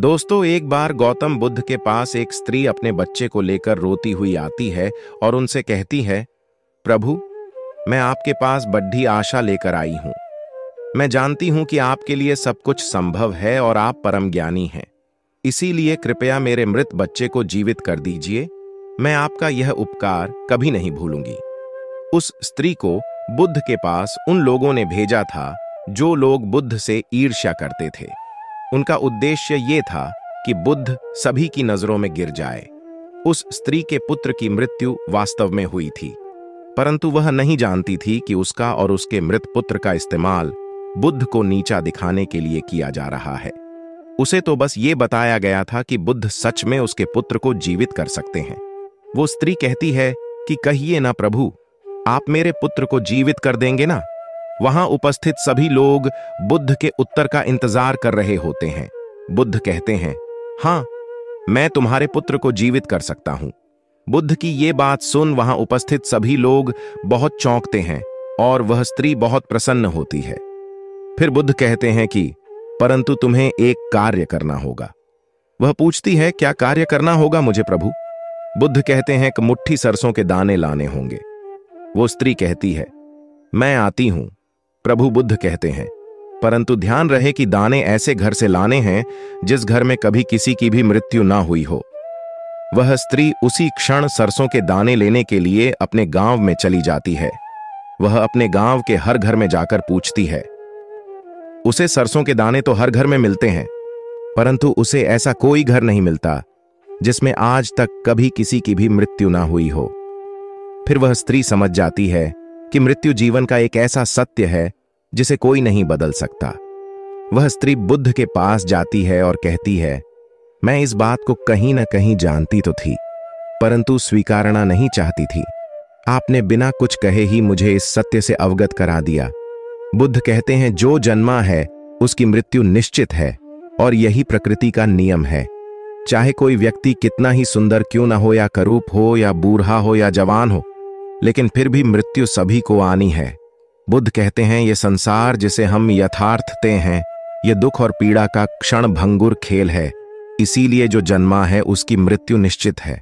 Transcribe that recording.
दोस्तों, एक बार गौतम बुद्ध के पास एक स्त्री अपने बच्चे को लेकर रोती हुई आती है और उनसे कहती है, प्रभु, मैं आपके पास बड्ढी आशा लेकर आई हूं। मैं जानती हूं कि आपके लिए सब कुछ संभव है और आप परम ज्ञानी हैं। इसीलिए कृपया मेरे मृत बच्चे को जीवित कर दीजिए। मैं आपका यह उपकार कभी नहीं भूलूंगी। उस स्त्री को बुद्ध के पास उन लोगों ने भेजा था जो लोग बुद्ध से ईर्ष्या करते थे। उनका उद्देश्य ये था कि बुद्ध सभी की नजरों में गिर जाए। उस स्त्री के पुत्र की मृत्यु वास्तव में हुई थी, परंतु वह नहीं जानती थी कि उसका और उसके मृत पुत्र का इस्तेमाल बुद्ध को नीचा दिखाने के लिए किया जा रहा है। उसे तो बस ये बताया गया था कि बुद्ध सच में उसके पुत्र को जीवित कर सकते हैं। वो स्त्री कहती है कि कहिए ना प्रभु, आप मेरे पुत्र को जीवित कर देंगे ना। वहां उपस्थित सभी लोग बुद्ध के उत्तर का इंतजार कर रहे होते हैं। बुद्ध कहते हैं, हाँ, मैं तुम्हारे पुत्र को जीवित कर सकता हूं। बुद्ध की ये बात सुन वहां उपस्थित सभी लोग बहुत चौंकते हैं और वह स्त्री बहुत प्रसन्न होती है। फिर बुद्ध कहते हैं कि परंतु तुम्हें एक कार्य करना होगा। वह पूछती है, क्या कार्य करना होगा मुझे प्रभु? बुद्ध कहते हैं कि मुट्ठी सरसों के दाने लाने होंगे। वो स्त्री कहती है, मैं आती हूं। प्रभु बुद्ध कहते हैं, परंतु ध्यान रहे कि दाने ऐसे घर से लाने हैं जिस घर में कभी किसी की भी मृत्यु ना हुई हो। वह स्त्री उसी क्षण सरसों के दाने लेने के लिए अपने गांव में चली जाती है। वह अपने गांव के हर घर में जाकर पूछती है। उसे सरसों के दाने तो हर घर में मिलते हैं, परंतु उसे ऐसा कोई घर नहीं मिलता जिसमें आज तक कभी किसी की भी मृत्यु ना हुई हो। फिर वह स्त्री समझ जाती है कि मृत्यु जीवन का एक ऐसा सत्य है जिसे कोई नहीं बदल सकता। वह स्त्री बुद्ध के पास जाती है और कहती है, मैं इस बात को कहीं ना कहीं जानती तो थी, परंतु स्वीकारना नहीं चाहती थी। आपने बिना कुछ कहे ही मुझे इस सत्य से अवगत करा दिया। बुद्ध कहते हैं, जो जन्मा है उसकी मृत्यु निश्चित है और यही प्रकृति का नियम है। चाहे कोई व्यक्ति कितना ही सुंदर क्यों ना हो, या करूप हो, या बूढ़ा हो, या जवान हो, लेकिन फिर भी मृत्यु सभी को आनी है। बुद्ध कहते हैं, ये संसार जिसे हम यथार्थते हैं, ये दुख और पीड़ा का क्षण भंगुर खेल है। इसीलिए जो जन्मा है उसकी मृत्यु निश्चित है।